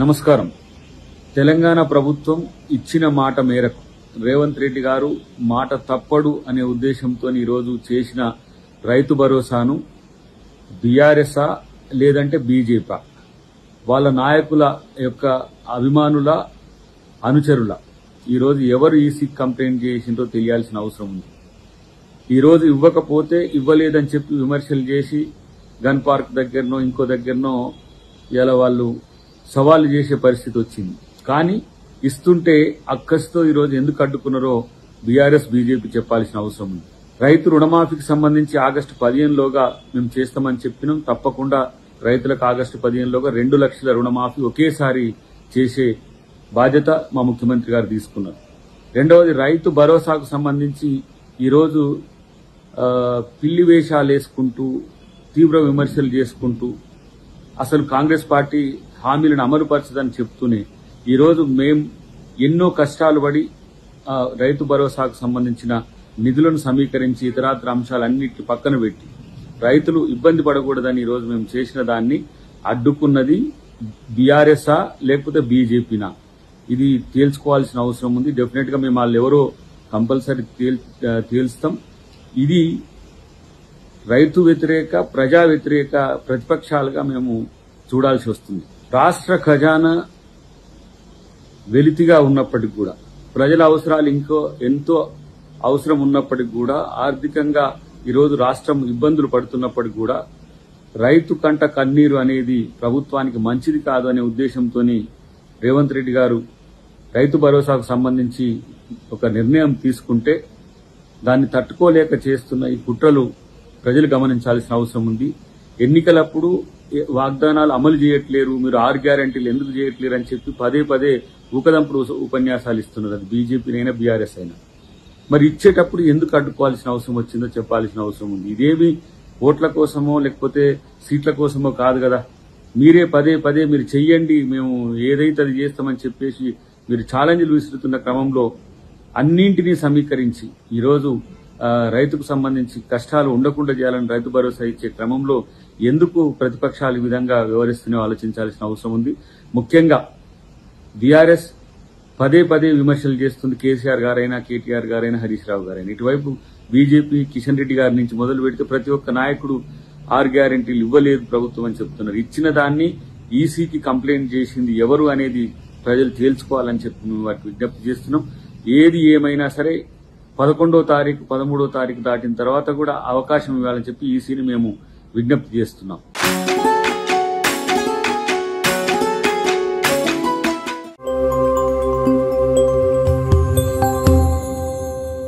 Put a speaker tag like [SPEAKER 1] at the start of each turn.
[SPEAKER 1] నమస్కారం. తెలంగాణ ప్రభుత్వం ఇచ్చిన మాట మేరకు రేవంత్ రెడ్డి గారు మాట తప్పడు అనే ఉద్దేశంతో ఈరోజు చేసిన రైతు భరోసాను బీఆర్ఎస్ఆ లేదంటే బీజేపీ వాళ్ళ నాయకుల యొక్క అభిమానుల అనుచరుల ఈరోజు ఎవరు ఈసీకి కంప్లైంట్ చేసిందో తెలియాల్సిన అవసరం ఉంది. ఈరోజు ఇవ్వకపోతే ఇవ్వలేదని చెప్పి విమర్శలు చేసి గన్ పార్క్ దగ్గరనో ఇంకో దగ్గరనో ఇలా వాళ్ళు సవాళ్లు చేసే పరిస్థితి వచ్చింది. కానీ ఇస్తుంటే అక్కస్తో ఈరోజు ఎందుకు అడ్డుకున్నారో బీఆర్ఎస్ బీజేపీ చెప్పాల్సిన అవసరం ఉంది. రైతు రుణమాఫీకి సంబంధించి ఆగస్టు 15లోగా మేము చేస్తామని చెప్పినాం. తప్పకుండా రైతులకు ఆగస్టు 15లోగా 2 లక్షల రుణమాఫీ ఒకేసారి చేసే బాధ్యత మా ముఖ్యమంత్రి గారు తీసుకున్నారు. రెండవది రైతు భరోసాకు సంబంధించి ఈరోజు పిల్లి వేషాలు వేసుకుంటూ తీవ్ర విమర్శలు చేసుకుంటూ అసలు కాంగ్రెస్ పార్టీ హామీలను అమలుపరచదని చెప్తూనే ఈరోజు మేం ఎన్నో కష్టాలు పడి రైతు భరోసాకు సంబంధించిన నిధులను సమీకరించి ఇతరాతర అంశాలన్నింటినీ పక్కన పెట్టి రైతులు ఇబ్బంది పడకూడదని ఈరోజు మేము చేసిన దాన్ని అడ్డుకున్నది బీఆర్ఎస్ఆ లేకపోతే బీజేపీనా ఇది తేల్చుకోవాల్సిన అవసరం ఉంది. డెఫినెట్ గా మేము వాళ్ళు ఎవరో కంపల్సరీ తేల్స్తాం. ఇది రైతు వ్యతిరేక ప్రజా వ్యతిరేక ప్రతిపక్షాలుగా మేము చూడాల్సి వస్తుంది. రాష్ట్ర ఖజానా వెలితిగా ఉన్నప్పటికీ కూడా ప్రజల అవసరాలు ఎంతో అవసరం ఉన్నప్పటికీ కూడా ఆర్థికంగా ఈరోజు రాష్ట్రం ఇబ్బందులు పడుతున్నప్పటికీ కూడా రైతు కంట కన్నీరు అనేది ప్రభుత్వానికి మంచిది కాదు అనే ఉద్దేశంతో రేవంత్ రెడ్డి గారు రైతు భరోసాకు సంబంధించి ఒక నిర్ణయం తీసుకుంటే దాన్ని తట్టుకోలేక చేస్తున్న ఈ కుట్రలు ప్రజలు గమనించాల్సిన అవసరం ఉంది. ఎన్నికలప్పుడు వాగ్దానాలు అమలు చేయట్లేరు, మీరు 6 గ్యారెంటీలు ఎందుకు చేయట్లేరు అని చెప్పి పదే పదే ఊకదంపుడు ఉపన్యాసాలు ఇస్తున్నారు. అది బీజేపీనైనా బీఆర్ఎస్ అయినా. మరి ఇచ్చేటప్పుడు ఎందుకు అడ్డుకోవాల్సిన అవసరం వచ్చిందో చెప్పాల్సిన అవసరం ఉంది. ఇదేమి ఓట్ల కోసమో లేకపోతే సీట్ల కోసమో కాదు కదా. మీరే పదే పదే మీరు చెయ్యండి, మేము ఏదైతే అది చేస్తామని చెప్పేసి మీరు ఛాలెంజ్లు విసురుతున్న క్రమంలో అన్నింటినీ సమీకరించి ఈరోజు రైతుకు సంబంధించి కష్టాలు ఉండకుండా చేయాలని రైతు భరోసా ఇచ్చే క్రమంలో ఎందుకు ప్రతిపక్షాలు ఈ విధంగా వ్యవహరిస్తున్నాయో ఆలోచించాల్సిన అవసరం ఉంది. ముఖ్యంగా బీఆర్ఎస్ పదే పదే విమర్శలు చేస్తుంది. కేసీఆర్ గారైనా కేటీఆర్ గారైనా హరీష్ రావు గారైనా. ఇటువైపు బీజేపీ కిషన్ రెడ్డి గారి నుంచి మొదలు పెడితే ప్రతి ఒక్క నాయకుడు 6 గ్యారెంటీలు ఇవ్వలేదు ప్రభుత్వం అని చెప్తున్నారు. ఇచ్చిన దాన్ని ఈసీకి కంప్లైంట్ చేసింది ఎవరు అనేది ప్రజలు తేల్చుకోవాలని చెప్పి మేము వాటికి విజ్ఞప్తి చేస్తున్నాం. ఏది ఏమైనా సరే 11వ తారీఖు 13వ తారీఖు దాటిన తర్వాత కూడా అవకాశం ఇవ్వాలని చెప్పి ఈసీని మేము విజ్ఞప్తి చేస్తున్నాం.